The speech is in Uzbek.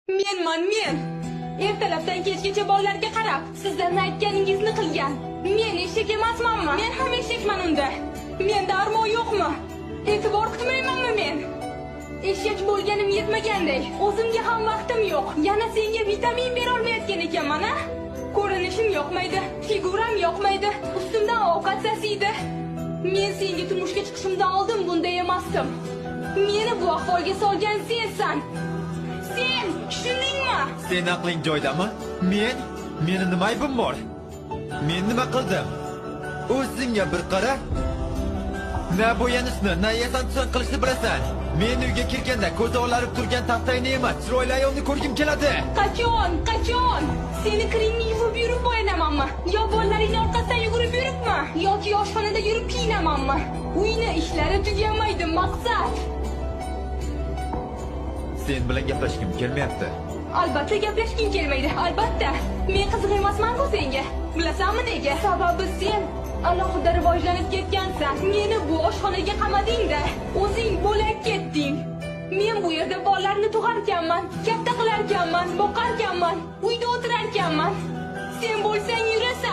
Men. Ertalabdan kechgacha bolalarga qarab, sizlarning aytganingizni qilgan. Men eshak emasmanmi? Men ham eshakman unda. Menda armon yo'qmi? E'tibor qilmaymanmi men? Eshak bo'lganim yetmaganday, o'zimga ham vaqtim yo'q. Yana senga vitamin bera olmayotgan ekanman, a? Ko'rinishim yoqmaydi, figuram yoqmaydi, ustimdan ovqat sasiydi. Men senga turmushga chiqishimdan oldin bunday emasdim. Meni bu ahvolga solgan sensan. Sen, tushundingmi? Sen aqling joydami? Meni nima aybim bor? Men nima qildim? O'zingga bir qara. Na bo'yanishni, na yasantusan qilishni bilasan. Men uyga kirganda ko'zi olarib turgan taftayni emas, chiroyli ayolni ko'rgim keladi. Qachon? Seni kiringni yuvib yurib bo'yanamanmi? Yo bolalaringning orqasidan yugurib yuribmi? Yoki oshxonada yurib kiyinamanmi? Uyni ishlari tugamaydi, maqsad. Sen bilan gaplashgim kelmayapti. Albatta gaplashging kelmaydi, albatta. Men qiziq emasman-ku senga. Bilasanmi nega? Sababi sen alohida rivojlanib ketgansan. Meni bu oshxonaga qamading-da, o'zing bo'lak ketding. Men bu yerda bolalarni tug'arkanman, katta qilarkanman, boqarkanman, uyda o'tirarkanman. Sen bo'lsang yurasan.